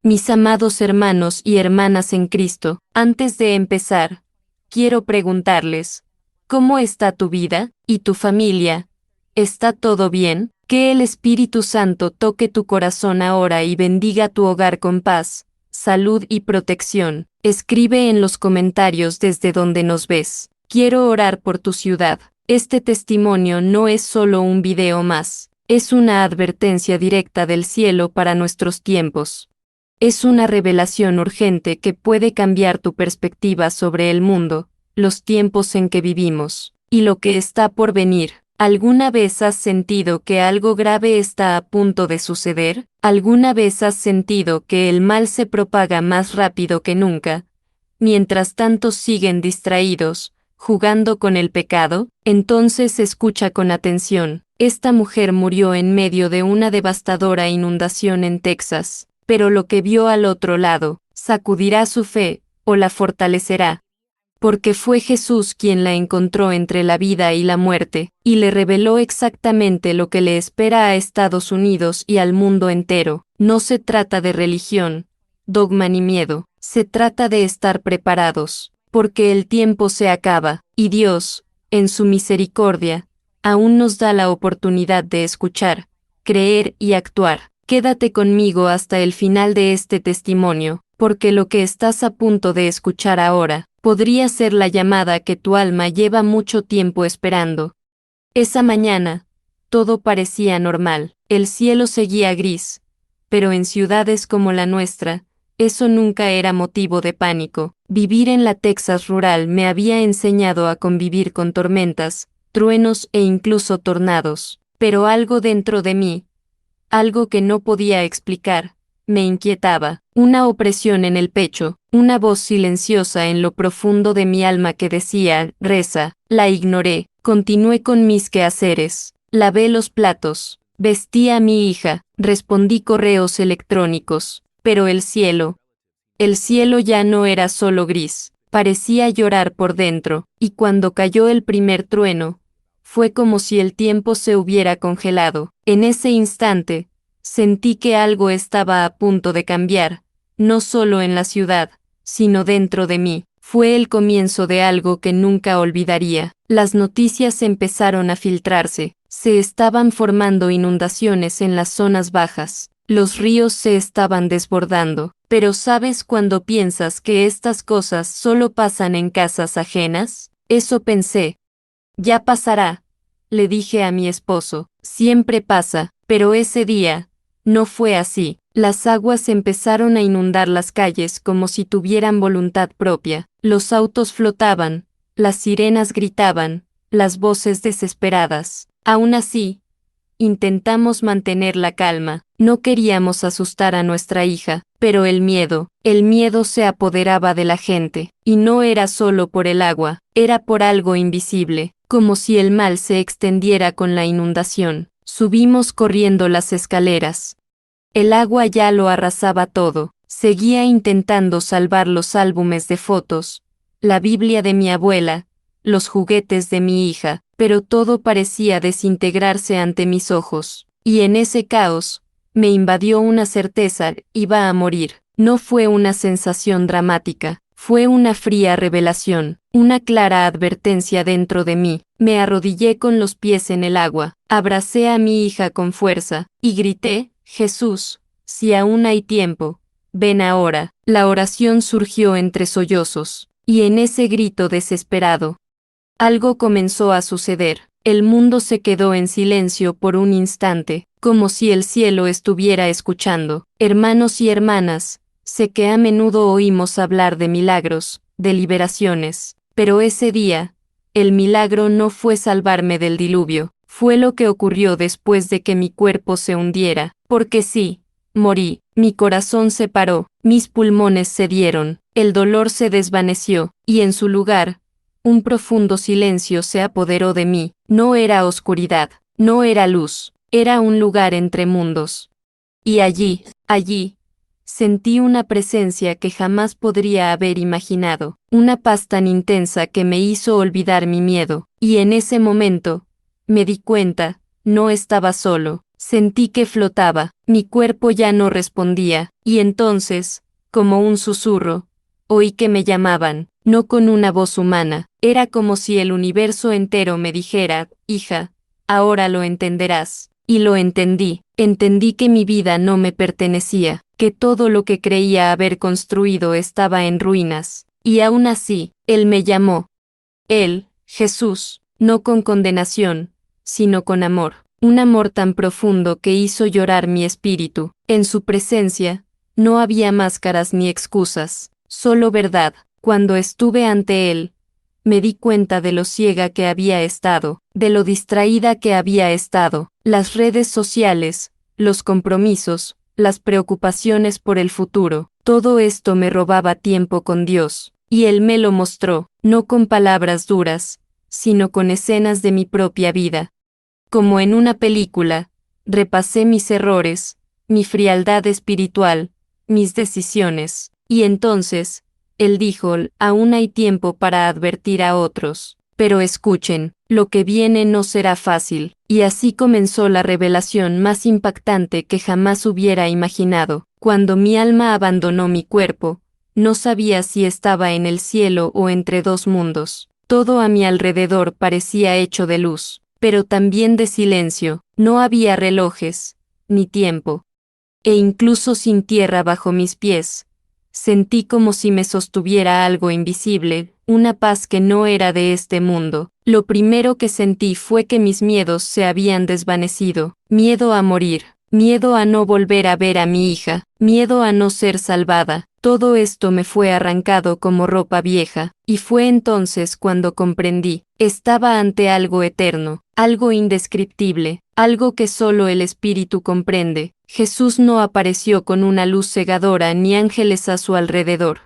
Mis amados hermanos y hermanas en Cristo, antes de empezar, quiero preguntarles, ¿cómo está tu vida y tu familia? ¿Está todo bien? Que el Espíritu Santo toque tu corazón ahora y bendiga tu hogar con paz, salud y protección. Escribe en los comentarios desde donde nos ves. Quiero orar por tu ciudad. Este testimonio no es solo un video más, es una advertencia directa del cielo para nuestros tiempos. Es una revelación urgente que puede cambiar tu perspectiva sobre el mundo, los tiempos en que vivimos, y lo que está por venir. ¿Alguna vez has sentido que algo grave está a punto de suceder? ¿Alguna vez has sentido que el mal se propaga más rápido que nunca, mientras tantos siguen distraídos, jugando con el pecado? Entonces escucha con atención. Esta mujer murió en medio de una devastadora inundación en Texas. Pero lo que vio al otro lado, sacudirá su fe, o la fortalecerá. Porque fue Jesús quien la encontró entre la vida y la muerte, y le reveló exactamente lo que le espera a Estados Unidos y al mundo entero. No se trata de religión, dogma ni miedo, se trata de estar preparados, porque el tiempo se acaba, y Dios, en su misericordia, aún nos da la oportunidad de escuchar, creer y actuar. Quédate conmigo hasta el final de este testimonio, porque lo que estás a punto de escuchar ahora, podría ser la llamada que tu alma lleva mucho tiempo esperando. Esa mañana, todo parecía normal, el cielo seguía gris, pero en ciudades como la nuestra, eso nunca era motivo de pánico. Vivir en la Texas rural me había enseñado a convivir con tormentas, truenos e incluso tornados, pero algo dentro de mí, algo que no podía explicar, me inquietaba, una opresión en el pecho, una voz silenciosa en lo profundo de mi alma que decía, reza. La ignoré, continué con mis quehaceres, lavé los platos, vestí a mi hija, respondí correos electrónicos, pero el cielo ya no era solo gris, parecía llorar por dentro, y cuando cayó el primer trueno, fue como si el tiempo se hubiera congelado. En ese instante, sentí que algo estaba a punto de cambiar, no solo en la ciudad, sino dentro de mí. Fue el comienzo de algo que nunca olvidaría. Las noticias empezaron a filtrarse, se estaban formando inundaciones en las zonas bajas, los ríos se estaban desbordando. Pero ¿sabes cuando piensas que estas cosas solo pasan en casas ajenas? Eso pensé. Ya pasará, le dije a mi esposo, siempre pasa, pero ese día, no fue así. Las aguas empezaron a inundar las calles como si tuvieran voluntad propia, los autos flotaban, las sirenas gritaban, las voces desesperadas. Aún así, intentamos mantener la calma, no queríamos asustar a nuestra hija, pero el miedo se apoderaba de la gente, y no era solo por el agua, era por algo invisible, como si el mal se extendiera con la inundación. Subimos corriendo las escaleras. El agua ya lo arrasaba todo, seguía intentando salvar los álbumes de fotos, la Biblia de mi abuela, los juguetes de mi hija, pero todo parecía desintegrarse ante mis ojos, y en ese caos, me invadió una certeza, iba a morir. No fue una sensación dramática, fue una fría revelación, una clara advertencia dentro de mí. Me arrodillé con los pies en el agua, abracé a mi hija con fuerza, y grité, Jesús, si aún hay tiempo, ven ahora. La oración surgió entre sollozos, y en ese grito desesperado, algo comenzó a suceder. El mundo se quedó en silencio por un instante, como si el cielo estuviera escuchando. Hermanos y hermanas, sé que a menudo oímos hablar de milagros, de liberaciones, pero ese día, el milagro no fue salvarme del diluvio, fue lo que ocurrió después de que mi cuerpo se hundiera, porque sí, morí, mi corazón se paró, mis pulmones cedieron, el dolor se desvaneció, y en su lugar, un profundo silencio se apoderó de mí. No era oscuridad, no era luz, era un lugar entre mundos. Y allí, sentí una presencia que jamás podría haber imaginado, una paz tan intensa que me hizo olvidar mi miedo, y en ese momento, me di cuenta, no estaba solo, Sentí que flotaba, mi cuerpo ya no respondía, y entonces, como un susurro, oí que me llamaban, no con una voz humana, era como si el universo entero me dijera, hija, ahora lo entenderás. Y lo entendí, entendí que mi vida no me pertenecía, que todo lo que creía haber construido estaba en ruinas, y aún así, Él me llamó. Él, Jesús, no con condenación, sino con amor, un amor tan profundo que hizo llorar mi espíritu. En su presencia, no había máscaras ni excusas, solo verdad. Cuando estuve ante Él, me di cuenta de lo ciega que había estado, de lo distraída que había estado, las redes sociales, los compromisos, las preocupaciones por el futuro, todo esto me robaba tiempo con Dios, y Él me lo mostró, no con palabras duras, sino con escenas de mi propia vida. Como en una película, repasé mis errores, mi frialdad espiritual, mis decisiones, y entonces, Él dijo, aún hay tiempo para advertir a otros, pero escuchen, lo que viene no será fácil, y así comenzó la revelación más impactante que jamás hubiera imaginado. Cuando mi alma abandonó mi cuerpo, no sabía si estaba en el cielo o entre dos mundos. Todo a mi alrededor parecía hecho de luz, pero también de silencio, no había relojes, ni tiempo. E incluso sin tierra bajo mis pies, sentí como si me sostuviera algo invisible, una paz que no era de este mundo. Lo primero que sentí fue que mis miedos se habían desvanecido, miedo a morir, miedo a no volver a ver a mi hija, miedo a no ser salvada. Todo esto me fue arrancado como ropa vieja, y fue entonces cuando comprendí, estaba ante algo eterno, algo indescriptible, algo que solo el Espíritu comprende. Jesús no apareció con una luz cegadora ni ángeles a su alrededor.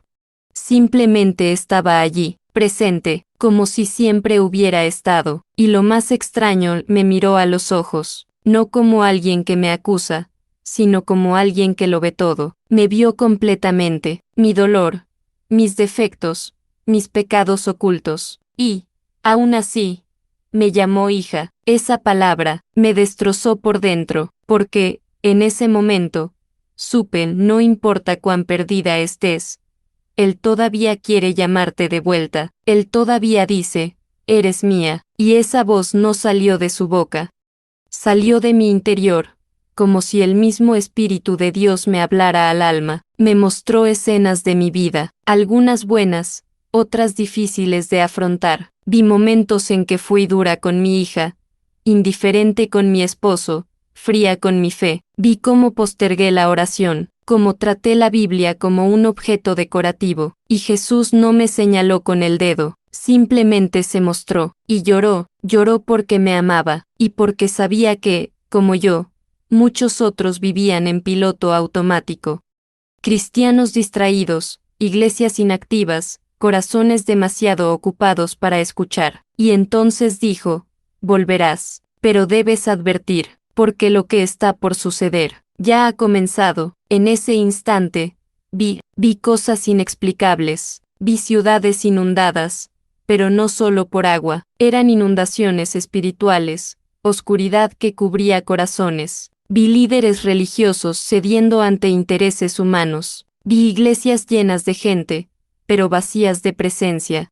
Simplemente estaba allí, presente, como si siempre hubiera estado, y lo más extraño, me miró a los ojos, no como alguien que me acusa, sino como alguien que lo ve todo. Me vio completamente, mi dolor, mis defectos, mis pecados ocultos, y, aún así, me llamó hija. Esa palabra me destrozó por dentro, porque, en ese momento, supe, no importa cuán perdida estés, Él todavía quiere llamarte de vuelta, Él todavía dice, eres mía, y esa voz no salió de su boca, salió de mi interior, como si el mismo Espíritu de Dios me hablara al alma, me mostró escenas de mi vida, algunas buenas, otras difíciles de afrontar. Vi momentos en que fui dura con mi hija, indiferente con mi esposo, fría con mi fe. Vi cómo postergué la oración, cómo traté la Biblia como un objeto decorativo, y Jesús no me señaló con el dedo, simplemente se mostró, y lloró, lloró porque me amaba, y porque sabía que, como yo, muchos otros vivían en piloto automático. Cristianos distraídos, iglesias inactivas, corazones demasiado ocupados para escuchar. Y entonces dijo, volverás, pero debes advertir, porque lo que está por suceder, ya ha comenzado. En ese instante, vi cosas inexplicables, vi ciudades inundadas, pero no solo por agua, eran inundaciones espirituales, oscuridad que cubría corazones. Vi líderes religiosos cediendo ante intereses humanos. Vi iglesias llenas de gente, pero vacías de presencia.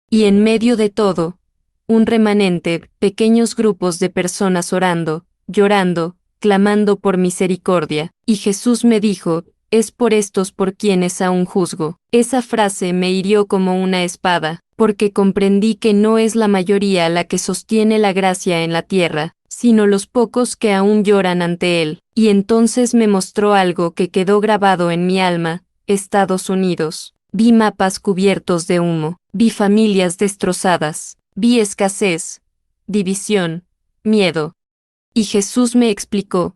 Y en medio de todo, un remanente, pequeños grupos de personas orando, llorando, clamando por misericordia. Y Jesús me dijo, es por estos por quienes aún juzgo. Esa frase me hirió como una espada, porque comprendí que no es la mayoría la que sostiene la gracia en la tierra, sino los pocos que aún lloran ante Él. Y entonces me mostró algo que quedó grabado en mi alma, Estados Unidos. Vi mapas cubiertos de humo, vi familias destrozadas, vi escasez, división, miedo. Y Jesús me explicó,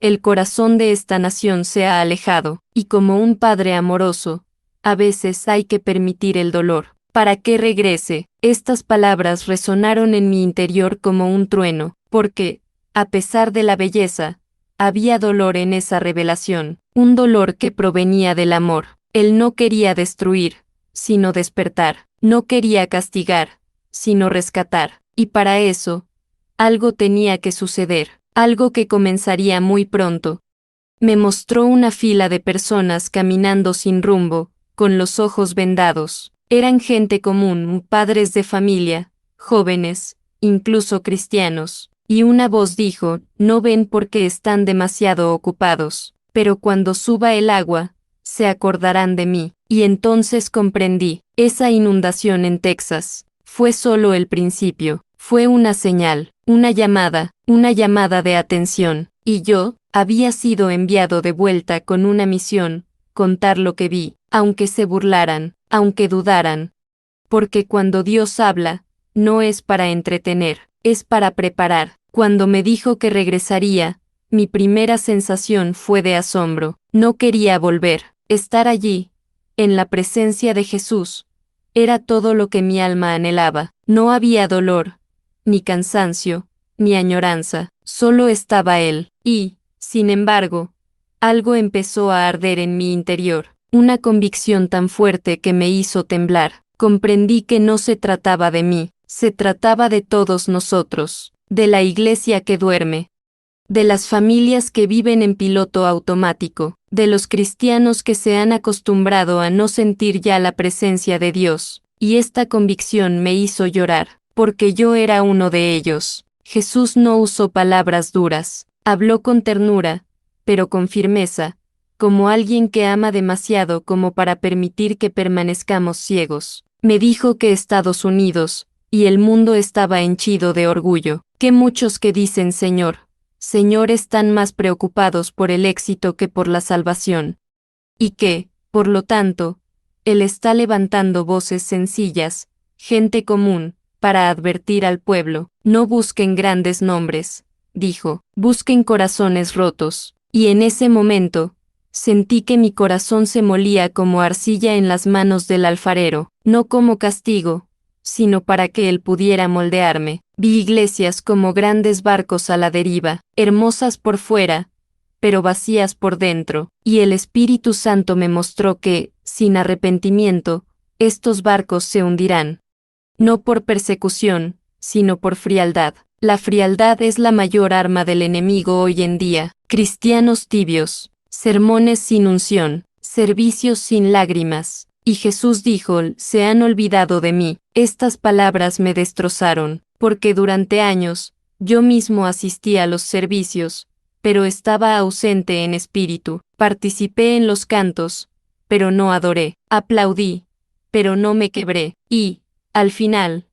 el corazón de esta nación se ha alejado, y como un padre amoroso, a veces hay que permitir el dolor, para que regrese. Estas palabras resonaron en mi interior como un trueno, porque, a pesar de la belleza, había dolor en esa revelación, un dolor que provenía del amor. Él no quería destruir, sino despertar, no quería castigar, sino rescatar, y para eso, algo tenía que suceder. algo que comenzaría muy pronto. Me mostró una fila de personas caminando sin rumbo, con los ojos vendados. Eran gente común, padres de familia, jóvenes, incluso cristianos. Y una voz dijo, no ven porque están demasiado ocupados, pero cuando suba el agua, se acordarán de mí. Y entonces comprendí, esa inundación en Texas fue solo el principio, fue una señal, una llamada de atención, y yo había sido enviado de vuelta con una misión, contar lo que vi, aunque se burlaran, aunque dudaran. Porque cuando Dios habla, no es para entretener, es para preparar. Cuando me dijo que regresaría, mi primera sensación fue de asombro. No quería volver. Estar allí, en la presencia de Jesús, era todo lo que mi alma anhelaba. No había dolor, ni cansancio, ni añoranza, solo estaba Él. Y, sin embargo, algo empezó a arder en mi interior, una convicción tan fuerte que me hizo temblar. Comprendí que no se trataba de mí, se trataba de todos nosotros, de la iglesia que duerme, de las familias que viven en piloto automático, de los cristianos que se han acostumbrado a no sentir ya la presencia de Dios, y esta convicción me hizo llorar, porque yo era uno de ellos. Jesús no usó palabras duras, habló con ternura, pero con firmeza, como alguien que ama demasiado como para permitir que permanezcamos ciegos. Me dijo que Estados Unidos y el mundo estaba henchido de orgullo, que muchos que dicen Señor, Señor están más preocupados por el éxito que por la salvación. Y que, por lo tanto, Él está levantando voces sencillas, gente común, para advertir al pueblo, no busquen grandes nombres, dijo, busquen corazones rotos. Y en ese momento, sentí que mi corazón se molía como arcilla en las manos del alfarero, no como castigo, sino para que él pudiera moldearme. Vi iglesias como grandes barcos a la deriva, hermosas por fuera, pero vacías por dentro, y el Espíritu Santo me mostró que, sin arrepentimiento, estos barcos se hundirán. No por persecución, sino por frialdad. La frialdad es la mayor arma del enemigo hoy en día. Cristianos tibios, sermones sin unción, servicios sin lágrimas. Y Jesús dijo, se han olvidado de mí. Estas palabras me destrozaron, porque durante años, yo mismo asistí a los servicios, pero estaba ausente en espíritu. Participé en los cantos, pero no adoré. Aplaudí, pero no me quebré. Y, al final,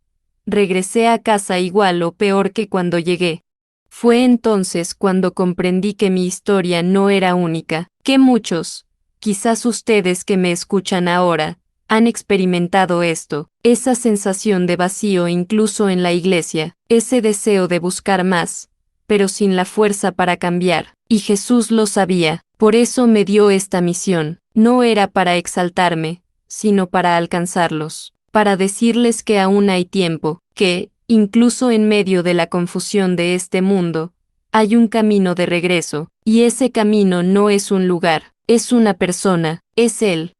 regresé a casa igual o peor que cuando llegué. Fue entonces cuando comprendí que mi historia no era única, que muchos, quizás ustedes que me escuchan ahora, han experimentado esto, esa sensación de vacío incluso en la iglesia, ese deseo de buscar más, pero sin la fuerza para cambiar, y Jesús lo sabía, por eso me dio esta misión, no era para exaltarme, sino para alcanzarlos, para decirles que aún hay tiempo, que, incluso en medio de la confusión de este mundo, hay un camino de regreso, y ese camino no es un lugar, es una persona, es Él.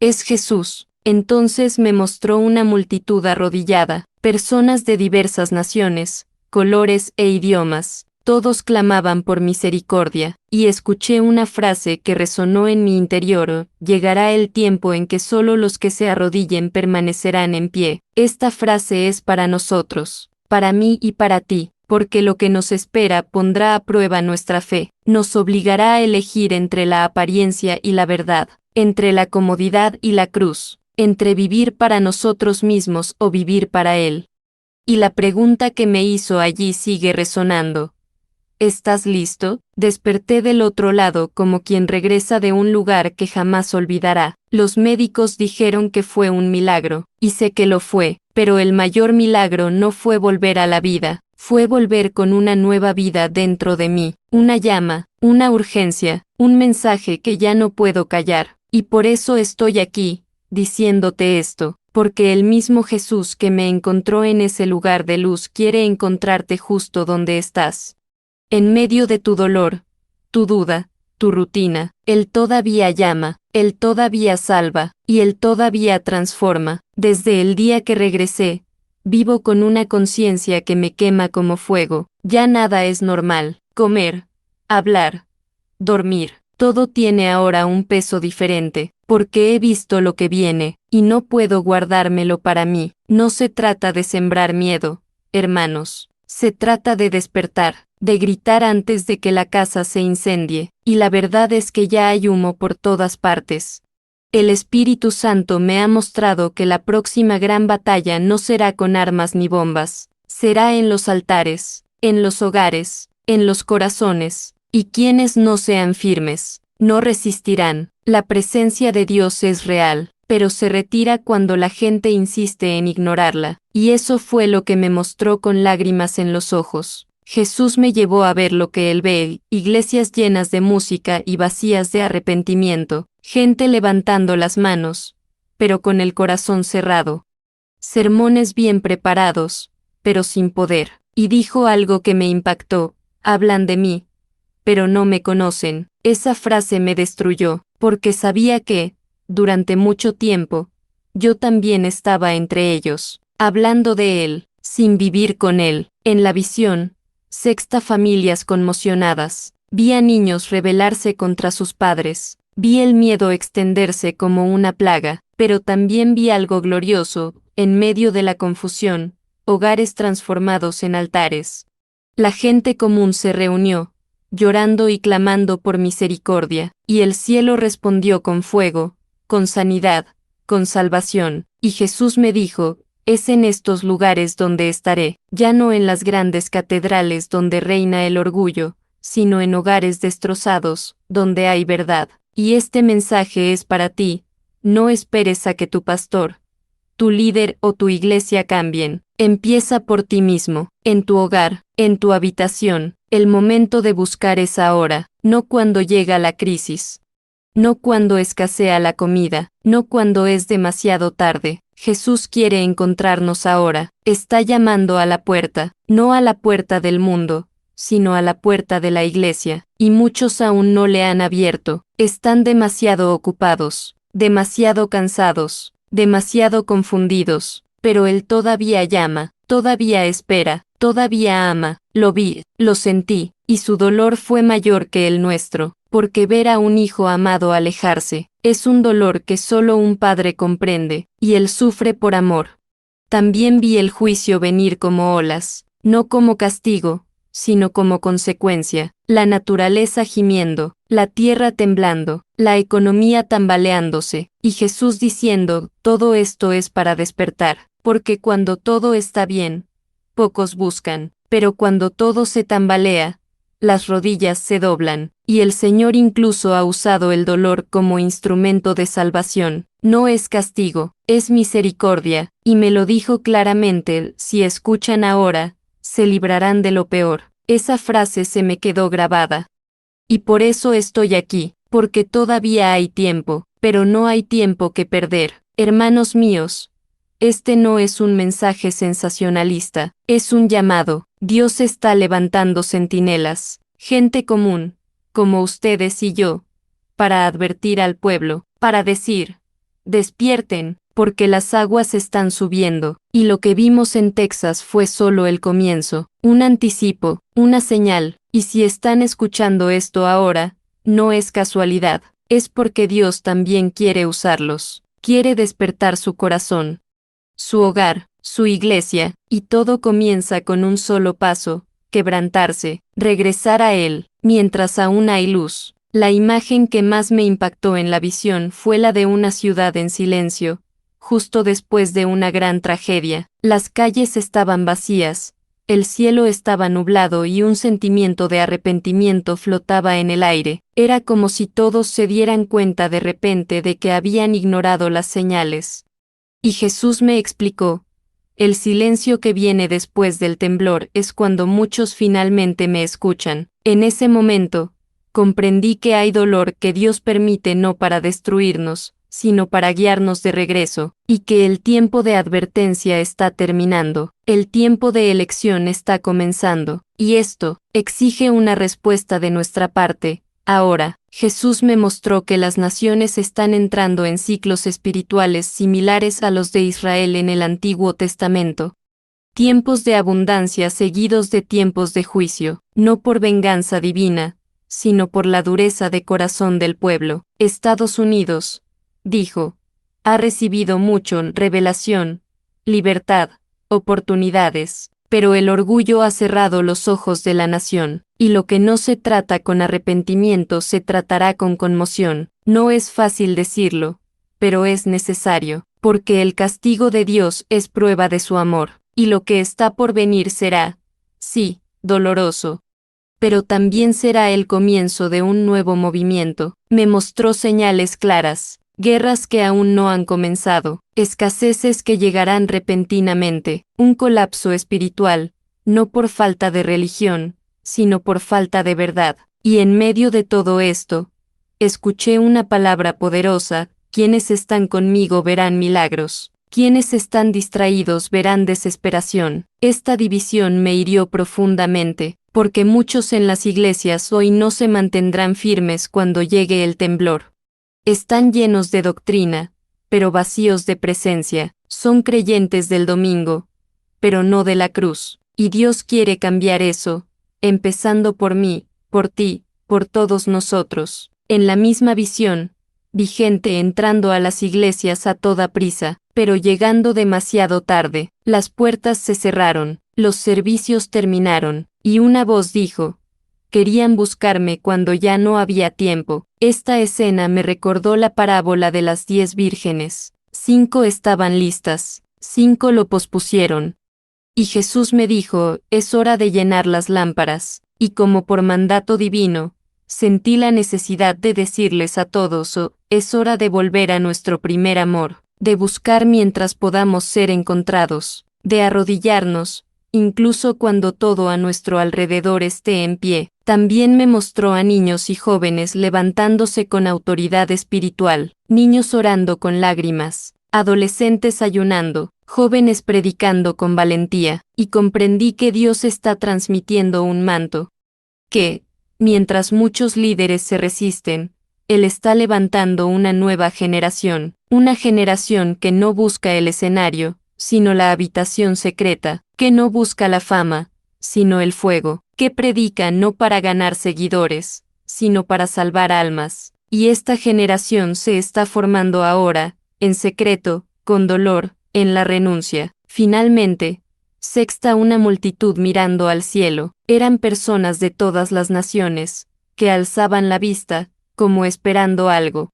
Es Jesús. Entonces me mostró una multitud arrodillada, personas de diversas naciones, colores e idiomas. Todos clamaban por misericordia, y escuché una frase que resonó en mi interior: llegará el tiempo en que solo los que se arrodillen permanecerán en pie. Esta frase es para nosotros, para mí y para ti, porque lo que nos espera pondrá a prueba nuestra fe, nos obligará a elegir entre la apariencia y la verdad, entre la comodidad y la cruz, entre vivir para nosotros mismos o vivir para Él. Y la pregunta que me hizo allí sigue resonando. ¿Estás listo? Desperté del otro lado como quien regresa de un lugar que jamás olvidará. Los médicos dijeron que fue un milagro, y sé que lo fue, pero el mayor milagro no fue volver a la vida, fue volver con una nueva vida dentro de mí, una llama, una urgencia, un mensaje que ya no puedo callar. Y por eso estoy aquí, diciéndote esto, porque el mismo Jesús que me encontró en ese lugar de luz quiere encontrarte justo donde estás. En medio de tu dolor, tu duda, tu rutina, Él todavía llama, Él todavía salva, y Él todavía transforma. Desde el día que regresé, vivo con una conciencia que me quema como fuego. Ya nada es normal. Comer, hablar, dormir, todo tiene ahora un peso diferente, porque he visto lo que viene, y no puedo guardármelo para mí. No se trata de sembrar miedo, hermanos, se trata de despertar, de gritar antes de que la casa se incendie, y la verdad es que ya hay humo por todas partes. El Espíritu Santo me ha mostrado que la próxima gran batalla no será con armas ni bombas, será en los altares, en los hogares, en los corazones, y quienes no sean firmes, no resistirán. La presencia de Dios es real, pero se retira cuando la gente insiste en ignorarla, y eso fue lo que me mostró con lágrimas en los ojos. Jesús me llevó a ver lo que él ve, iglesias llenas de música y vacías de arrepentimiento, gente levantando las manos, pero con el corazón cerrado. Sermones bien preparados, pero sin poder. Y dijo algo que me impactó: hablan de mí, pero no me conocen. Esa frase me destruyó, porque sabía que, durante mucho tiempo, yo también estaba entre ellos, hablando de él, sin vivir con él. En la visión, sexta, familias conmocionadas. Vi a niños rebelarse contra sus padres. Vi el miedo extenderse como una plaga, pero también vi algo glorioso, en medio de la confusión, hogares transformados en altares. La gente común se reunió, llorando y clamando por misericordia, y el cielo respondió con fuego, con sanidad, con salvación. Y Jesús me dijo: es en estos lugares donde estaré, ya no en las grandes catedrales donde reina el orgullo, sino en hogares destrozados, donde hay verdad. Y este mensaje es para ti: no esperes a que tu pastor, tu líder o tu iglesia cambien. Empieza por ti mismo, en tu hogar, en tu habitación. El momento de buscar es ahora, no cuando llega la crisis. No cuando escasea la comida, no cuando es demasiado tarde. Jesús quiere encontrarnos ahora. Está llamando a la puerta, no a la puerta del mundo, sino a la puerta de la iglesia, y muchos aún no le han abierto. Están demasiado ocupados, demasiado cansados, demasiado confundidos, pero Él todavía llama, todavía espera, todavía ama. Lo vi, lo sentí, y su dolor fue mayor que el nuestro, porque ver a un hijo amado alejarse, es un dolor que solo un padre comprende, y Él sufre por amor. También vi el juicio venir como olas, no como castigo, sino como consecuencia, la naturaleza gimiendo, la tierra temblando, la economía tambaleándose, y Jesús diciendo: todo esto es para despertar, porque cuando todo está bien, pocos buscan, pero cuando todo se tambalea, las rodillas se doblan, y el Señor incluso ha usado el dolor como instrumento de salvación. No es castigo, es misericordia, y me lo dijo claramente: si escuchan ahora, se librarán de lo peor. Esa frase se me quedó grabada. Y por eso estoy aquí, porque todavía hay tiempo, pero no hay tiempo que perder. Hermanos míos, este no es un mensaje sensacionalista, es un llamado. Dios está levantando centinelas, gente común, como ustedes y yo, para advertir al pueblo, para decir: despierten, porque las aguas están subiendo. Y lo que vimos en Texas fue solo el comienzo, un anticipo, una señal. Y si están escuchando esto ahora, no es casualidad, es porque Dios también quiere usarlos, quiere despertar su corazón, su hogar, su iglesia, y todo comienza con un solo paso: quebrantarse, regresar a Él, mientras aún hay luz. La imagen que más me impactó en la visión fue la de una ciudad en silencio, justo después de una gran tragedia. Las calles estaban vacías, el cielo estaba nublado y un sentimiento de arrepentimiento flotaba en el aire. Era como si todos se dieran cuenta de repente de que habían ignorado las señales. Y Jesús me explicó: el silencio que viene después del temblor es cuando muchos finalmente me escuchan. En ese momento, comprendí que hay dolor que Dios permite no para destruirnos, sino para guiarnos de regreso, y que el tiempo de advertencia está terminando, el tiempo de elección está comenzando, y esto exige una respuesta de nuestra parte. Ahora, Jesús me mostró que las naciones están entrando en ciclos espirituales similares a los de Israel en el Antiguo Testamento. Tiempos de abundancia seguidos de tiempos de juicio, no por venganza divina, sino por la dureza de corazón del pueblo. Estados Unidos, dijo, ha recibido mucho revelación, libertad, oportunidades, pero el orgullo ha cerrado los ojos de la nación, y lo que no se trata con arrepentimiento se tratará con conmoción. No es fácil decirlo, pero es necesario, porque el castigo de Dios es prueba de su amor, y lo que está por venir será, sí, doloroso, pero también será el comienzo de un nuevo movimiento. Me mostró señales claras, guerras que aún no han comenzado, escaseces que llegarán repentinamente, un colapso espiritual, no por falta de religión, sino por falta de verdad. Y en medio de todo esto, escuché una palabra poderosa: quienes están conmigo verán milagros. Quienes están distraídos verán desesperación. Esta división me hirió profundamente, porque muchos en las iglesias hoy no se mantendrán firmes cuando llegue el temblor. Están llenos de doctrina, pero vacíos de presencia. Son creyentes del domingo, pero no de la cruz. Y Dios quiere cambiar eso, empezando por mí, por ti, por todos nosotros. En la misma visión, vi gente entrando a las iglesias a toda prisa, pero llegando demasiado tarde. Las puertas se cerraron, los servicios terminaron, y una voz dijo: querían buscarme cuando ya no había tiempo. Esta escena me recordó la parábola de las 10 vírgenes. 5 estaban listas, 5 lo pospusieron. Y Jesús me dijo: es hora de llenar las lámparas. Y como por mandato divino, sentí la necesidad de decirles a todos: es hora de volver a nuestro primer amor, de buscar mientras podamos ser encontrados, de arrodillarnos, incluso cuando todo a nuestro alrededor esté en pie. También me mostró a niños y jóvenes levantándose con autoridad espiritual, niños orando con lágrimas, adolescentes ayunando, jóvenes predicando con valentía, y comprendí que Dios está transmitiendo un manto, que, mientras muchos líderes se resisten, Él está levantando una nueva generación, una generación que no busca el escenario, sino la habitación secreta, que no busca la fama, sino el fuego, que predica no para ganar seguidores, sino para salvar almas. Y esta generación se está formando ahora, en secreto, con dolor, en la renuncia. Finalmente, sexta una multitud mirando al cielo. Eran personas de todas las naciones, que alzaban la vista, como esperando algo.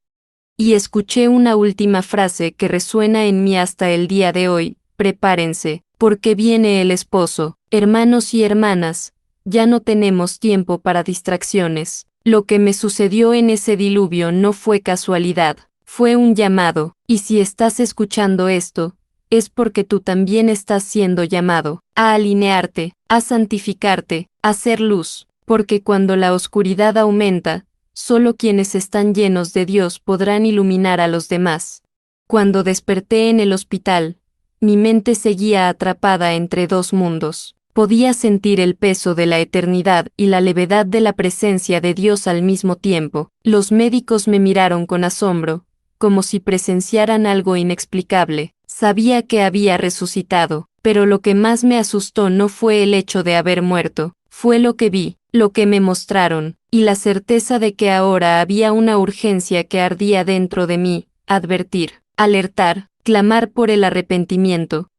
Y escuché una última frase que resuena en mí hasta el día de hoy: prepárense, porque viene el esposo. Hermanos y hermanas, ya no tenemos tiempo para distracciones. Lo que me sucedió en ese diluvio no fue casualidad, fue un llamado, y si estás escuchando esto, es porque tú también estás siendo llamado a alinearte, a santificarte, a ser luz, porque cuando la oscuridad aumenta, solo quienes están llenos de Dios podrán iluminar a los demás. Cuando desperté en el hospital, mi mente seguía atrapada entre dos mundos. Podía sentir el peso de la eternidad y la levedad de la presencia de Dios al mismo tiempo. Los médicos me miraron con asombro, como si presenciaran algo inexplicable. Sabía que había resucitado, pero lo que más me asustó no fue el hecho de haber muerto, fue lo que vi, lo que me mostraron, y la certeza de que ahora había una urgencia que ardía dentro de mí: advertir, alertar, clamar por el arrepentimiento.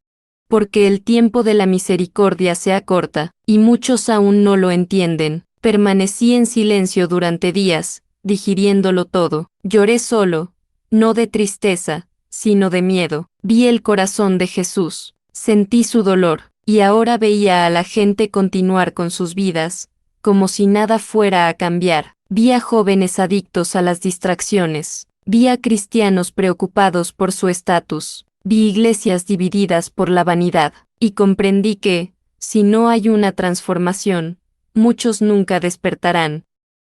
Porque el tiempo de la misericordia se acorta, y muchos aún no lo entienden. Permanecí en silencio durante días, digiriéndolo todo. Lloré solo, no de tristeza, sino de miedo. Vi el corazón de Jesús, sentí su dolor, y ahora veía a la gente continuar con sus vidas, como si nada fuera a cambiar. Vi a jóvenes adictos a las distracciones, vi a cristianos preocupados por su estatus, vi iglesias divididas por la vanidad, y comprendí que, si no hay una transformación, muchos nunca despertarán.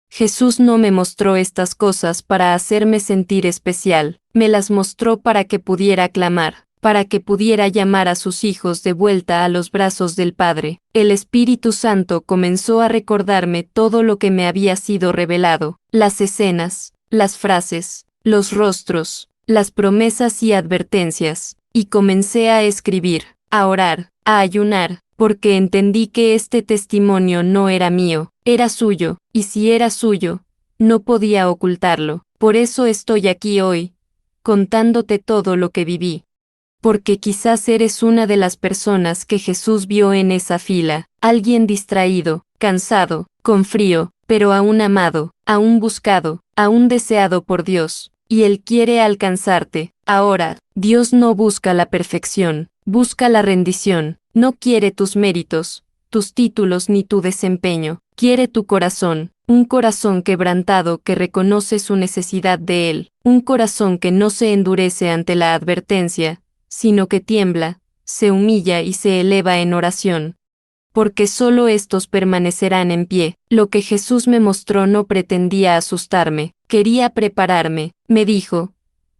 Jesús no me mostró estas cosas para hacerme sentir especial, me las mostró para que pudiera clamar, para que pudiera llamar a sus hijos de vuelta a los brazos del Padre. El Espíritu Santo comenzó a recordarme todo lo que me había sido revelado, las escenas, las frases, los rostros, las promesas y advertencias, y comencé a escribir. a orar, a ayunar, porque entendí que este testimonio no era mío, era suyo, y si era suyo, no podía ocultarlo. Por eso estoy aquí hoy, contándote todo lo que viví. Porque quizás eres una de las personas que Jesús vio en esa fila, alguien distraído, cansado, con frío, pero aún amado, aún buscado, aún deseado por Dios, y Él quiere alcanzarte. Ahora, Dios no busca la perfección, busca la rendición, no quiere tus méritos, tus títulos ni tu desempeño, quiere tu corazón, un corazón quebrantado que reconoce su necesidad de Él, un corazón que no se endurece ante la advertencia, sino que tiembla, se humilla y se eleva en oración. Porque solo estos permanecerán en pie. Lo que Jesús me mostró no pretendía asustarme, quería prepararme. Me dijo: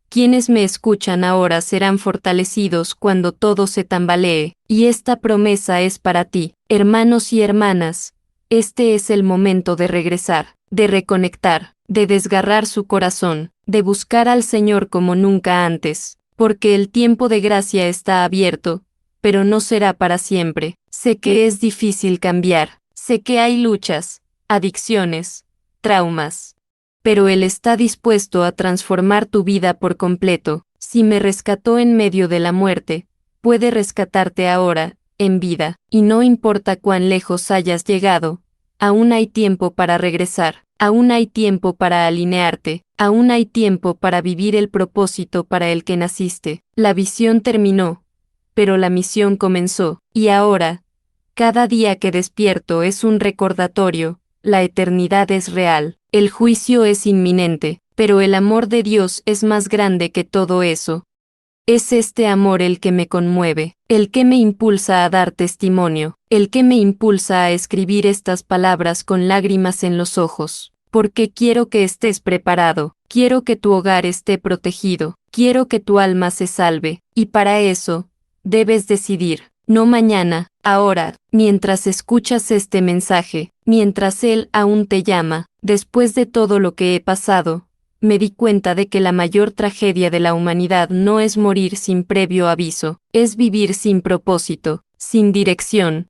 quienes me escuchan ahora serán fortalecidos cuando todo se tambalee, y esta promesa es para ti, hermanos y hermanas. Este es el momento de regresar, de reconectar, de desgarrar su corazón, de buscar al Señor como nunca antes, porque el tiempo de gracia está abierto, pero no será para siempre. Sé que es difícil cambiar, sé que hay luchas, adicciones, traumas. Pero Él está dispuesto a transformar tu vida por completo. Si me rescató en medio de la muerte, puede rescatarte ahora, en vida, y no importa cuán lejos hayas llegado, aún hay tiempo para regresar, aún hay tiempo para alinearte, aún hay tiempo para vivir el propósito para el que naciste. La visión terminó, pero la misión comenzó, y ahora, cada día que despierto es un recordatorio. La eternidad es real, el juicio es inminente, pero el amor de Dios es más grande que todo eso. Es este amor el que me conmueve, el que me impulsa a dar testimonio, el que me impulsa a escribir estas palabras con lágrimas en los ojos, porque quiero que estés preparado, quiero que tu hogar esté protegido, quiero que tu alma se salve, y para eso, debes decidir. No mañana, ahora, mientras escuchas este mensaje, mientras Él aún te llama. Después de todo lo que he pasado, me di cuenta de que la mayor tragedia de la humanidad no es morir sin previo aviso, es vivir sin propósito, sin dirección,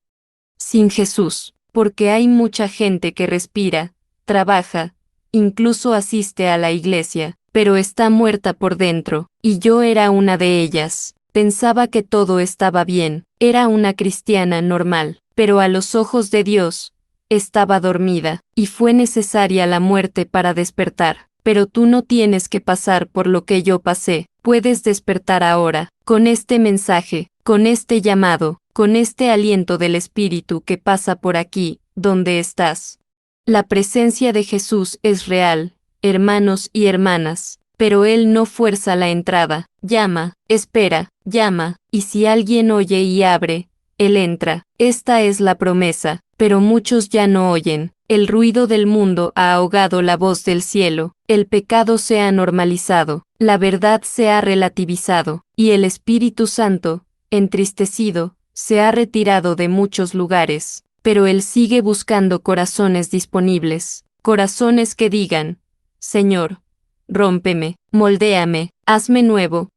sin Jesús, porque hay mucha gente que respira, trabaja, incluso asiste a la iglesia, pero está muerta por dentro, y yo era una de ellas. Pensaba que todo estaba bien, era una cristiana normal, pero a los ojos de Dios, estaba dormida, y fue necesaria la muerte para despertar. Pero tú no tienes que pasar por lo que yo pasé, puedes despertar ahora, con este mensaje, con este llamado, con este aliento del Espíritu que pasa por aquí, donde estás. La presencia de Jesús es real, hermanos y hermanas. Pero Él no fuerza la entrada, llama, espera, llama, y si alguien oye y abre, Él entra. Esta es la promesa, pero muchos ya no oyen. El ruido del mundo ha ahogado la voz del cielo, el pecado se ha normalizado, la verdad se ha relativizado, y el Espíritu Santo, entristecido, se ha retirado de muchos lugares, pero Él sigue buscando corazones disponibles, corazones que digan: Señor, rómpeme, moldéame, hazme nuevo.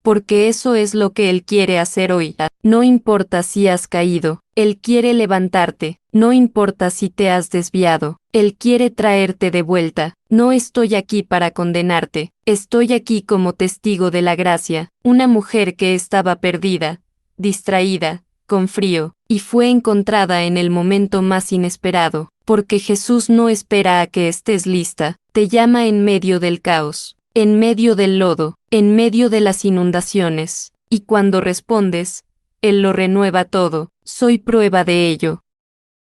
Porque eso es lo que Él quiere hacer hoy. No importa si has caído, Él quiere levantarte, no importa si te has desviado, Él quiere traerte de vuelta. No estoy aquí para condenarte, estoy aquí como testigo de la gracia, una mujer que estaba perdida, distraída, con frío, y fue encontrada en el momento más inesperado, porque Jesús no espera a que estés lista, te llama en medio del caos, en medio del lodo, en medio de las inundaciones, y cuando respondes, Él lo renueva todo. Soy prueba de ello.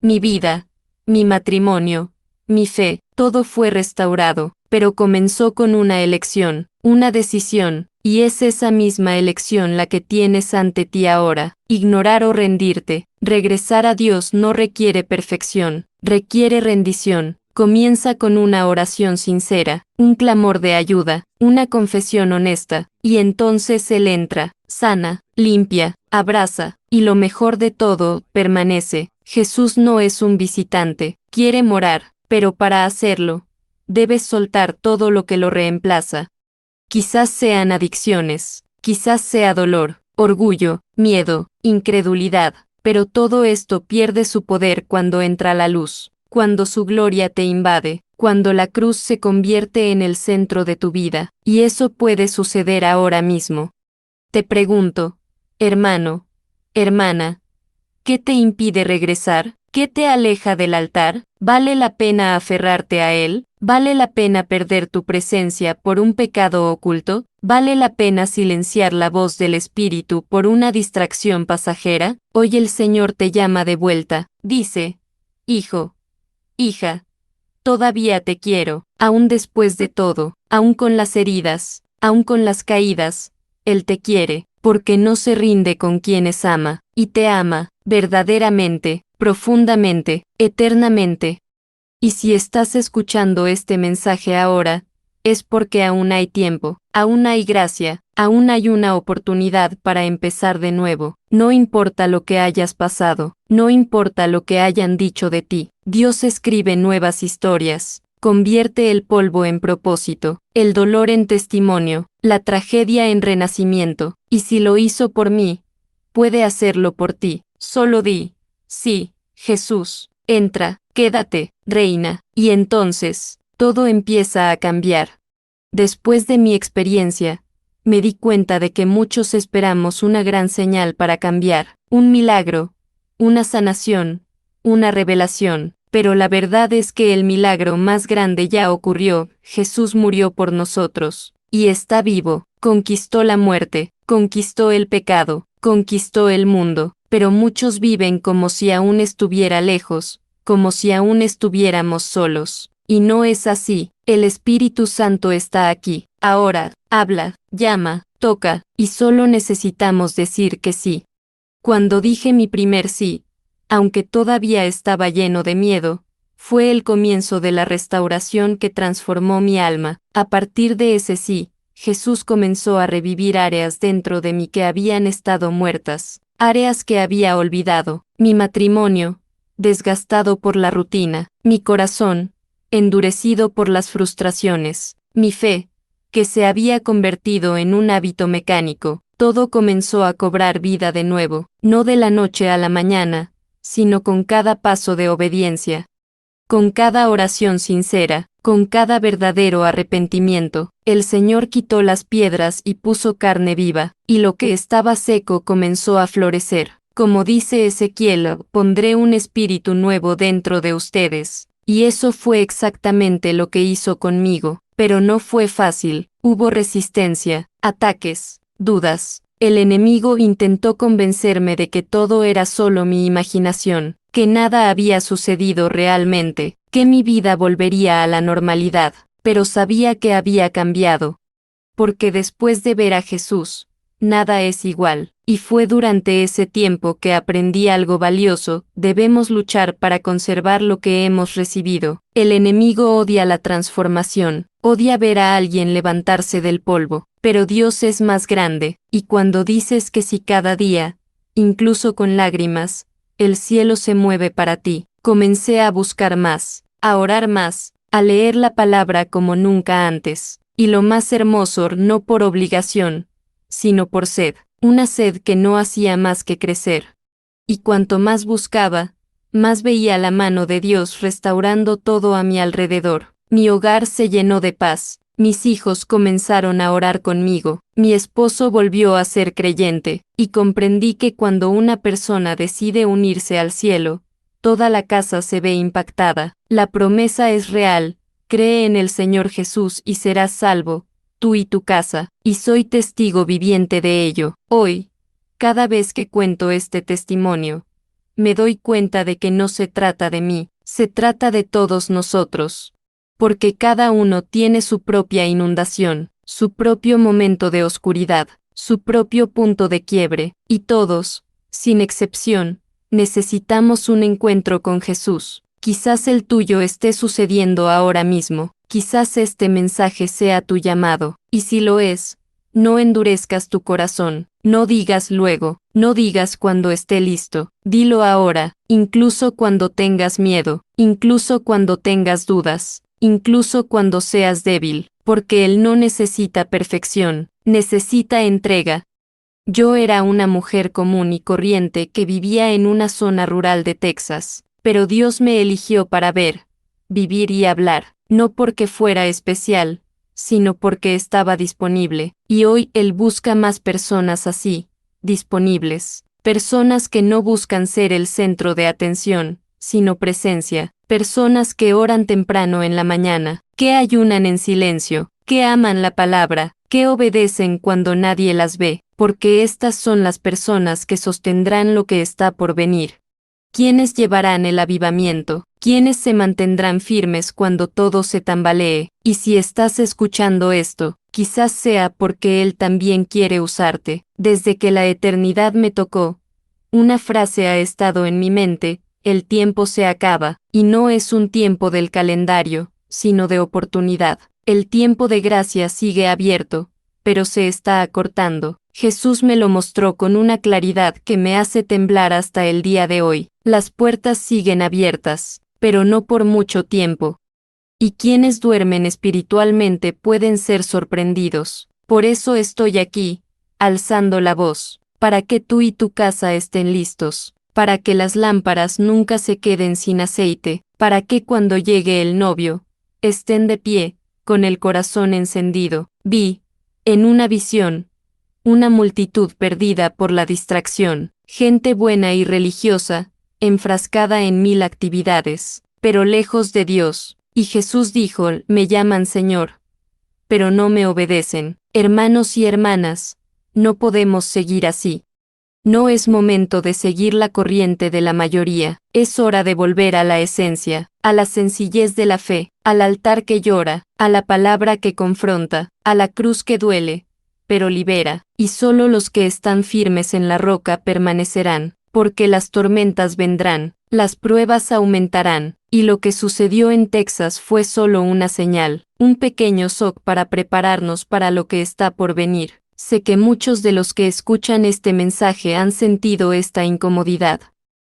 Mi vida, mi matrimonio, mi fe, todo fue restaurado, pero comenzó con una elección, una decisión, y es esa misma elección la que tienes ante ti ahora. Ignorar o rendirte. Regresar a Dios no requiere perfección, requiere rendición. Comienza con una oración sincera, un clamor de ayuda, una confesión honesta, y entonces Él entra, sana, limpia, abraza, y lo mejor de todo, permanece. Jesús no es un visitante, quiere morar, pero para hacerlo, debes soltar todo lo que lo reemplaza. Quizás sean adicciones, quizás sea dolor, orgullo, miedo, incredulidad, pero todo esto pierde su poder cuando entra la luz, cuando su gloria te invade, cuando la cruz se convierte en el centro de tu vida, y eso puede suceder ahora mismo. Te pregunto, hermano, hermana, ¿qué te impide regresar? ¿Qué te aleja del altar? ¿Vale la pena aferrarte a él? ¿Vale la pena perder tu presencia por un pecado oculto? ¿Vale la pena silenciar la voz del Espíritu por una distracción pasajera? Hoy el Señor te llama de vuelta, dice, hijo, hija, todavía te quiero, aún después de todo, aún con las heridas, aún con las caídas, Él te quiere, porque no se rinde con quienes ama, y te ama, verdaderamente, profundamente, eternamente. Y si estás escuchando este mensaje ahora, es porque aún hay tiempo, aún hay gracia, aún hay una oportunidad para empezar de nuevo. No importa lo que hayas pasado, no importa lo que hayan dicho de ti, Dios escribe nuevas historias, convierte el polvo en propósito, el dolor en testimonio, la tragedia en renacimiento, y si lo hizo por mí, puede hacerlo por ti. Solo di, sí, Jesús, entra, quédate, reina, y entonces, todo empieza a cambiar. Después de mi experiencia, me di cuenta de que muchos esperamos una gran señal para cambiar, un milagro, una sanación, una revelación, pero la verdad es que el milagro más grande ya ocurrió. Jesús murió por nosotros, y está vivo, conquistó la muerte, conquistó el pecado, conquistó el mundo, pero muchos viven como si aún estuviera lejos, como si aún estuviéramos solos. Y no es así, el Espíritu Santo está aquí, ahora, habla, llama, toca, y solo necesitamos decir que sí. Cuando dije mi primer sí, aunque todavía estaba lleno de miedo, fue el comienzo de la restauración que transformó mi alma. A partir de ese sí, Jesús comenzó a revivir áreas dentro de mí que habían estado muertas, áreas que había olvidado, mi matrimonio, desgastado por la rutina, mi corazón, endurecido por las frustraciones, mi fe, que se había convertido en un hábito mecánico. Todo comenzó a cobrar vida de nuevo, no de la noche a la mañana, sino con cada paso de obediencia, con cada oración sincera, con cada verdadero arrepentimiento. El Señor quitó las piedras y puso carne viva, y lo que estaba seco comenzó a florecer. Como dice Ezequiel, pondré un espíritu nuevo dentro de ustedes. Y eso fue exactamente lo que hizo conmigo, pero no fue fácil, hubo resistencia, ataques, dudas. El enemigo intentó convencerme de que todo era solo mi imaginación, que nada había sucedido realmente, que mi vida volvería a la normalidad, pero sabía que había cambiado. Porque después de ver a Jesús, nada es igual, y fue durante ese tiempo que aprendí algo valioso. Debemos luchar para conservar lo que hemos recibido. El enemigo odia la transformación, odia ver a alguien levantarse del polvo, pero Dios es más grande, y cuando dices que sí cada día, incluso con lágrimas, el cielo se mueve para ti. Comencé a buscar más, a orar más, a leer la palabra como nunca antes, y lo más hermoso, no por obligación, sino por sed, una sed que no hacía más que crecer. Y cuanto más buscaba, más veía la mano de Dios restaurando todo a mi alrededor. Mi hogar se llenó de paz, mis hijos comenzaron a orar conmigo, mi esposo volvió a ser creyente, y comprendí que cuando una persona decide unirse al cielo, toda la casa se ve impactada. La promesa es real, cree en el Señor Jesús y serás salvo, tú y tu casa, y soy testigo viviente de ello. Hoy, cada vez que cuento este testimonio, me doy cuenta de que no se trata de mí, se trata de todos nosotros. Porque cada uno tiene su propia inundación, su propio momento de oscuridad, su propio punto de quiebre, y todos, sin excepción, necesitamos un encuentro con Jesús. Quizás el tuyo esté sucediendo ahora mismo, quizás este mensaje sea tu llamado, y si lo es, no endurezcas tu corazón, no digas luego, no digas cuando esté listo, dilo ahora, incluso cuando tengas miedo, incluso cuando tengas dudas, incluso cuando seas débil, porque Él no necesita perfección, necesita entrega. Yo era una mujer común y corriente que vivía en una zona rural de Texas, pero Dios me eligió para ver, vivir y hablar, no porque fuera especial, sino porque estaba disponible, y hoy Él busca más personas así, disponibles, personas que no buscan ser el centro de atención, sino presencia, personas que oran temprano en la mañana, que ayunan en silencio, que aman la palabra, que obedecen cuando nadie las ve, porque estas son las personas que sostendrán lo que está por venir. ¿Quiénes llevarán el avivamiento? ¿Quiénes se mantendrán firmes cuando todo se tambalee? Y si estás escuchando esto, quizás sea porque Él también quiere usarte. Desde que la eternidad me tocó, una frase ha estado en mi mente: el tiempo se acaba, y no es un tiempo del calendario, sino de oportunidad. El tiempo de gracia sigue abierto, pero se está acortando. Jesús me lo mostró con una claridad que me hace temblar hasta el día de hoy. Las puertas siguen abiertas, pero no por mucho tiempo. Y quienes duermen espiritualmente pueden ser sorprendidos. Por eso estoy aquí, alzando la voz, para que tú y tu casa estén listos, para que las lámparas nunca se queden sin aceite, para que cuando llegue el novio, estén de pie, con el corazón encendido. Vi, en una visión, una multitud perdida por la distracción, gente buena y religiosa, enfrascada en 1000 actividades, pero lejos de Dios. Y Jesús dijo: me llaman Señor, pero no me obedecen. Hermanos y hermanas, no podemos seguir así. No es momento de seguir la corriente de la mayoría, es hora de volver a la esencia, a la sencillez de la fe, al altar que llora, a la palabra que confronta, a la cruz que duele, pero libera, y solo los que están firmes en la roca permanecerán, porque las tormentas vendrán, las pruebas aumentarán, y lo que sucedió en Texas fue solo una señal, un pequeño shock para prepararnos para lo que está por venir. Sé que muchos de los que escuchan este mensaje han sentido esta incomodidad,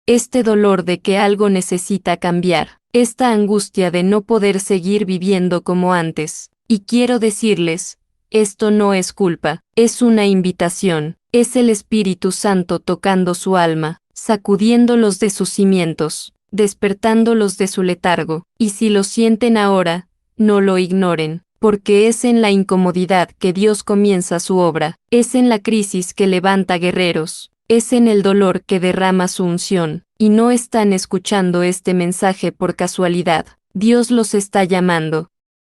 este dolor de que algo necesita cambiar, esta angustia de no poder seguir viviendo como antes, y quiero decirles: esto no es culpa, es una invitación, es el Espíritu Santo tocando su alma, sacudiéndolos de sus cimientos, despertándolos de su letargo, y si lo sienten ahora, no lo ignoren, porque es en la incomodidad que Dios comienza su obra, es en la crisis que levanta guerreros, es en el dolor que derrama su unción, y no están escuchando este mensaje por casualidad, Dios los está llamando.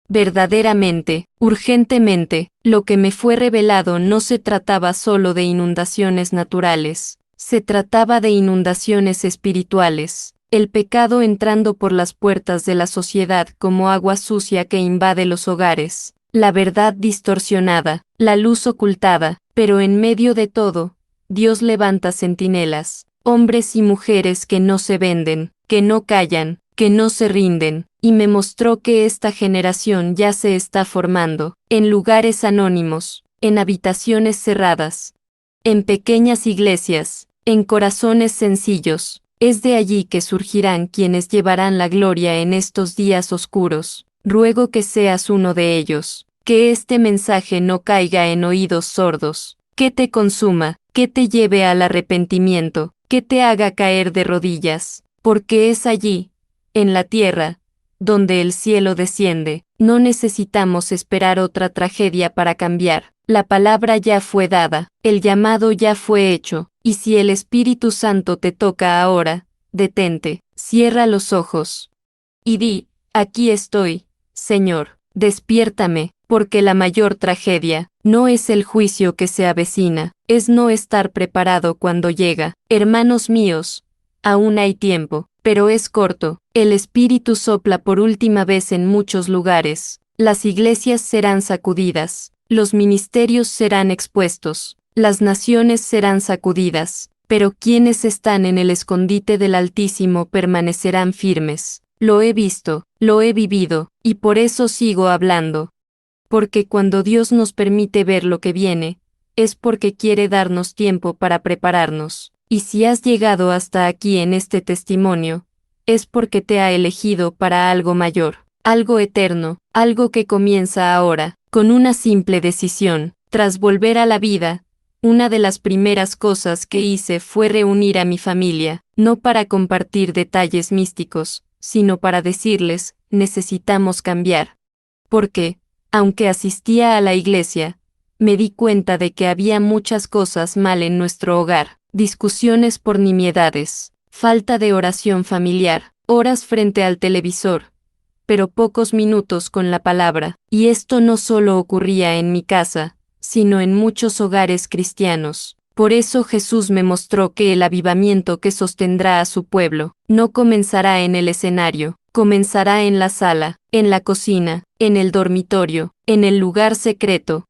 Verdaderamente, urgentemente, lo que me fue revelado no se trataba solo de inundaciones naturales, se trataba de inundaciones espirituales, el pecado entrando por las puertas de la sociedad como agua sucia que invade los hogares, la verdad distorsionada, la luz ocultada, pero en medio de todo, Dios levanta centinelas, hombres y mujeres que no se venden, que no callan, que no se rinden, y me mostró que esta generación ya se está formando, en lugares anónimos, en habitaciones cerradas, en pequeñas iglesias, en corazones sencillos. Es de allí que surgirán quienes llevarán la gloria en estos días oscuros. Ruego que seas uno de ellos, que este mensaje no caiga en oídos sordos, que te consuma, que te lleve al arrepentimiento, que te haga caer de rodillas, porque es allí, en la tierra, donde el cielo desciende. No necesitamos esperar otra tragedia para cambiar. La palabra ya fue dada, el llamado ya fue hecho, y si el Espíritu Santo te toca ahora, detente, cierra los ojos y di: aquí estoy, Señor, despiértame, porque la mayor tragedia no es el juicio que se avecina, es no estar preparado cuando llega. Hermanos míos, aún hay tiempo, pero es corto. El Espíritu sopla por última vez en muchos lugares, las iglesias serán sacudidas, los ministerios serán expuestos, las naciones serán sacudidas, pero quienes están en el escondite del Altísimo permanecerán firmes. Lo he visto, lo he vivido, y por eso sigo hablando. Porque cuando Dios nos permite ver lo que viene, es porque quiere darnos tiempo para prepararnos. Y si has llegado hasta aquí en este testimonio, es porque te ha elegido para algo mayor, algo eterno, algo que comienza ahora, con una simple decisión. Tras volver a la vida, una de las primeras cosas que hice fue reunir a mi familia, no para compartir detalles místicos, sino para decirles, necesitamos cambiar. Porque, aunque asistía a la iglesia, me di cuenta de que había muchas cosas mal en nuestro hogar, discusiones por nimiedades, falta de oración familiar, horas frente al televisor, pero pocos minutos con la palabra, y esto no solo ocurría en mi casa, sino en muchos hogares cristianos. Por eso Jesús me mostró que el avivamiento que sostendrá a su pueblo, no comenzará en el escenario, comenzará en la sala, en la cocina, en el dormitorio, en el lugar secreto.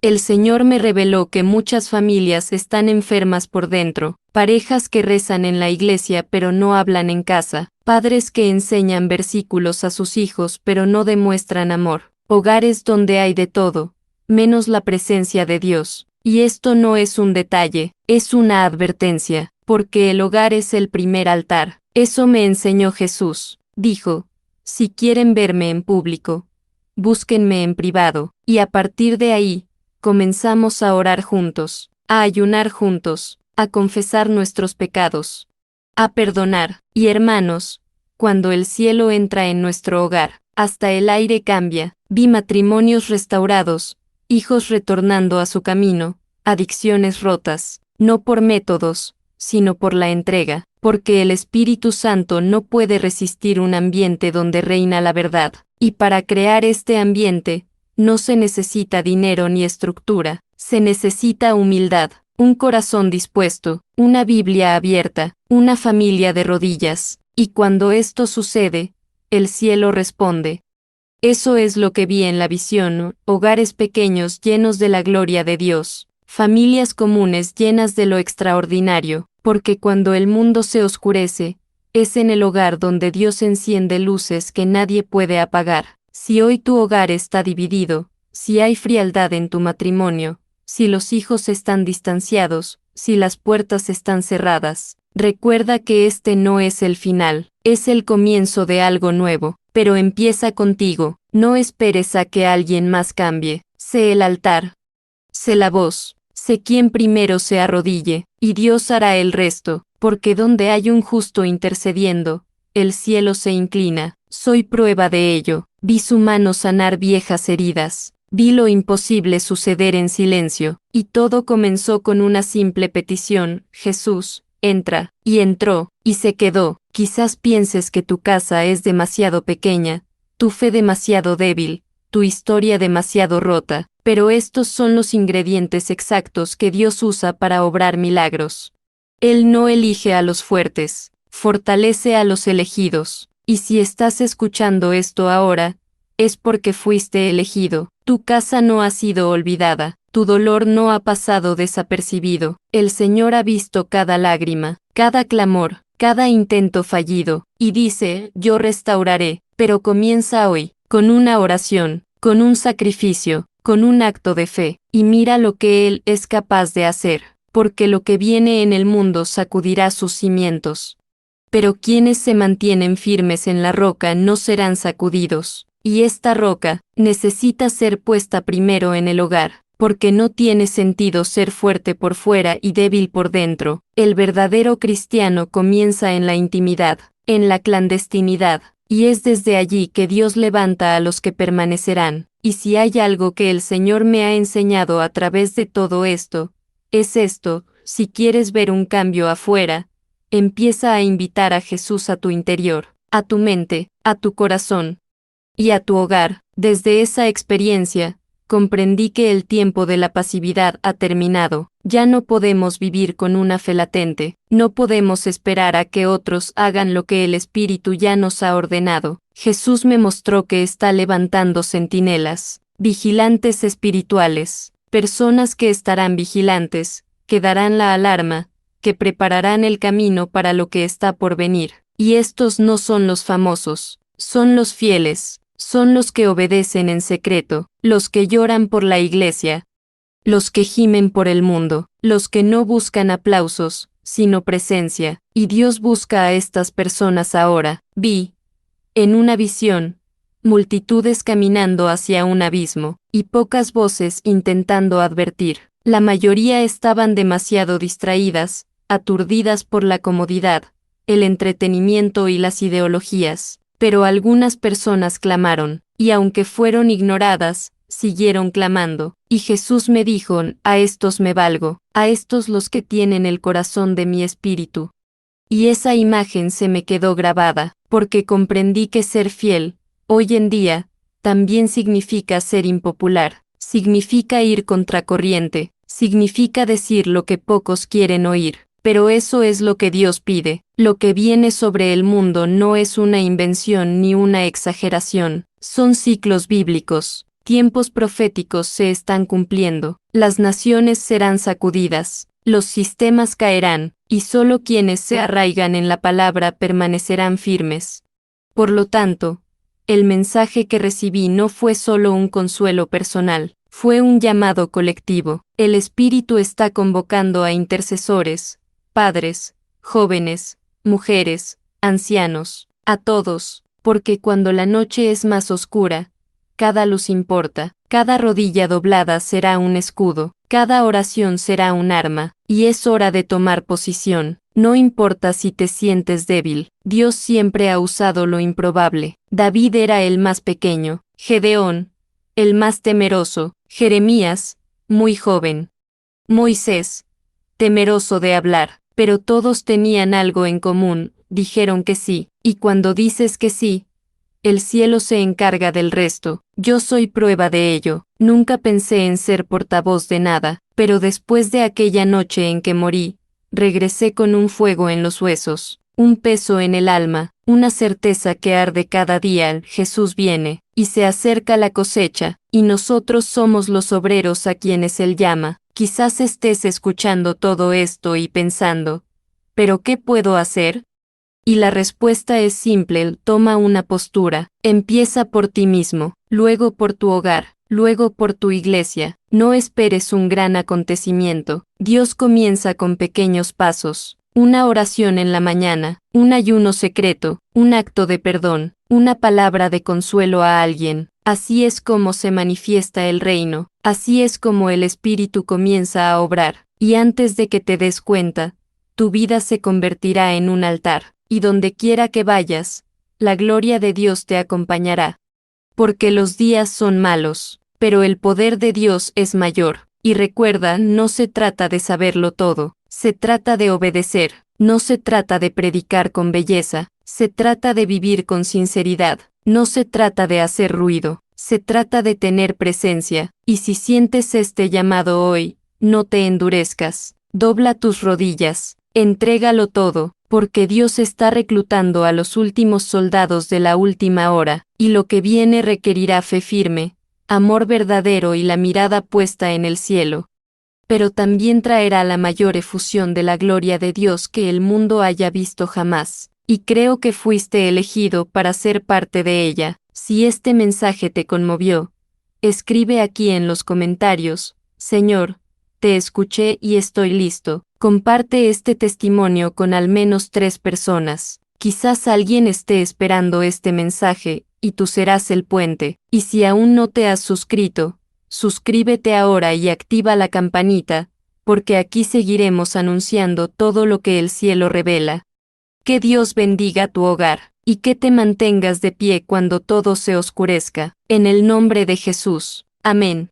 El Señor me reveló que muchas familias están enfermas por dentro, parejas que rezan en la iglesia pero no hablan en casa, padres que enseñan versículos a sus hijos pero no demuestran amor, hogares donde hay de todo, menos la presencia de Dios. Y esto no es un detalle, es una advertencia, porque el hogar es el primer altar. Eso me enseñó Jesús. Dijo, si quieren verme en público, búsquenme en privado, y a partir de ahí, comenzamos a orar juntos, a ayunar juntos, a confesar nuestros pecados, a perdonar, y hermanos, cuando el cielo entra en nuestro hogar, hasta el aire cambia, vi matrimonios restaurados, hijos retornando a su camino, adicciones rotas, no por métodos, sino por la entrega, porque el Espíritu Santo no puede resistir un ambiente donde reina la verdad, y para crear este ambiente, no se necesita dinero ni estructura, se necesita humildad, un corazón dispuesto, una Biblia abierta, una familia de rodillas, y cuando esto sucede, el cielo responde. Eso es lo que vi en la visión, hogares pequeños llenos de la gloria de Dios, familias comunes llenas de lo extraordinario, porque cuando el mundo se oscurece, es en el hogar donde Dios enciende luces que nadie puede apagar. Si hoy tu hogar está dividido, si hay frialdad en tu matrimonio, si los hijos están distanciados, si las puertas están cerradas, recuerda que este no es el final, es el comienzo de algo nuevo, pero empieza contigo, no esperes a que alguien más cambie, sé el altar, sé la voz, sé quien primero se arrodille, y Dios hará el resto, porque donde hay un justo intercediendo, el cielo se inclina, soy prueba de ello, vi su mano sanar viejas heridas, vi lo imposible suceder en silencio, y todo comenzó con una simple petición, Jesús, entra, y entró, y se quedó. Quizás pienses que tu casa es demasiado pequeña, tu fe demasiado débil, tu historia demasiado rota, pero estos son los ingredientes exactos que Dios usa para obrar milagros. Él no elige a los fuertes, fortalece a los elegidos, y si estás escuchando esto ahora, es porque fuiste elegido, tu casa no ha sido olvidada, tu dolor no ha pasado desapercibido, el Señor ha visto cada lágrima, cada clamor, cada intento fallido, y dice, yo restauraré, pero comienza hoy, con una oración, con un sacrificio, con un acto de fe, y mira lo que Él es capaz de hacer, porque lo que viene en el mundo sacudirá sus cimientos. Pero quienes se mantienen firmes en la roca no serán sacudidos, y esta roca necesita ser puesta primero en el hogar, porque no tiene sentido ser fuerte por fuera y débil por dentro. El verdadero cristiano comienza en la intimidad, en la clandestinidad, y es desde allí que Dios levanta a los que permanecerán. Y si hay algo que el Señor me ha enseñado a través de todo esto, es esto: si quieres ver un cambio afuera, empieza a invitar a Jesús a tu interior, a tu mente, a tu corazón y a tu hogar. Desde esa experiencia, comprendí que el tiempo de la pasividad ha terminado. Ya no podemos vivir con una fe latente, no podemos esperar a que otros hagan lo que el Espíritu ya nos ha ordenado. Jesús me mostró que está levantando centinelas, vigilantes espirituales, personas que estarán vigilantes, que darán la alarma, que prepararán el camino para lo que está por venir. Y estos no son los famosos, son los fieles, son los que obedecen en secreto, los que lloran por la iglesia, los que gimen por el mundo, los que no buscan aplausos, sino presencia, y Dios busca a estas personas ahora. Vi, en una visión, multitudes caminando hacia un abismo, y pocas voces intentando advertir. La mayoría estaban demasiado distraídas, aturdidas por la comodidad, el entretenimiento y las ideologías, pero algunas personas clamaron, y aunque fueron ignoradas, siguieron clamando, y Jesús me dijo, a estos me valgo, a estos los que tienen el corazón de mi espíritu. Y esa imagen se me quedó grabada, porque comprendí que ser fiel, hoy en día, también significa ser impopular, significa ir contracorriente, significa decir lo que pocos quieren oír. Pero eso es lo que Dios pide. Lo que viene sobre el mundo no es una invención ni una exageración, son ciclos bíblicos. Tiempos proféticos se están cumpliendo, las naciones serán sacudidas, los sistemas caerán, y solo quienes se arraigan en la palabra permanecerán firmes. Por lo tanto, el mensaje que recibí no fue solo un consuelo personal, fue un llamado colectivo. El Espíritu está convocando a intercesores, padres, jóvenes, mujeres, ancianos, a todos, porque cuando la noche es más oscura, cada luz importa, cada rodilla doblada será un escudo, cada oración será un arma, y es hora de tomar posición. No importa si te sientes débil, Dios siempre ha usado lo improbable. David era el más pequeño, Gedeón, el más temeroso, Jeremías, muy joven, Moisés, temeroso de hablar, pero todos tenían algo en común, dijeron que sí, y cuando dices que sí, el cielo se encarga del resto. Yo soy prueba de ello. Nunca pensé en ser portavoz de nada, pero después de aquella noche en que morí, regresé con un fuego en los huesos, un peso en el alma, una certeza que arde cada día. Jesús viene, y se acerca la cosecha, y nosotros somos los obreros a quienes Él llama. Quizás estés escuchando todo esto y pensando, ¿pero qué puedo hacer? Y la respuesta es simple: toma una postura, empieza por ti mismo, luego por tu hogar, luego por tu iglesia. No esperes un gran acontecimiento. Dios comienza con pequeños pasos, una oración en la mañana, un ayuno secreto, un acto de perdón, una palabra de consuelo a alguien. Así es como se manifiesta el reino, así es como el Espíritu comienza a obrar, y antes de que te des cuenta, tu vida se convertirá en un altar. Y donde quiera que vayas, la gloria de Dios te acompañará. Porque los días son malos, pero el poder de Dios es mayor. Y recuerda, no se trata de saberlo todo, se trata de obedecer, no se trata de predicar con belleza, se trata de vivir con sinceridad, no se trata de hacer ruido, se trata de tener presencia. Y si sientes este llamado hoy, no te endurezcas, dobla tus rodillas, entrégalo todo. Porque Dios está reclutando a los últimos soldados de la última hora, y lo que viene requerirá fe firme, amor verdadero y la mirada puesta en el cielo. Pero también traerá la mayor efusión de la gloria de Dios que el mundo haya visto jamás, y creo que fuiste elegido para ser parte de ella. Si este mensaje te conmovió, escribe aquí en los comentarios: Señor, te escuché y estoy listo. Comparte este testimonio con al menos 3 personas. Quizás alguien esté esperando este mensaje, y tú serás el puente. Y si aún no te has suscrito, suscríbete ahora y activa la campanita, porque aquí seguiremos anunciando todo lo que el cielo revela. Que Dios bendiga tu hogar, y que te mantengas de pie cuando todo se oscurezca. En el nombre de Jesús. Amén.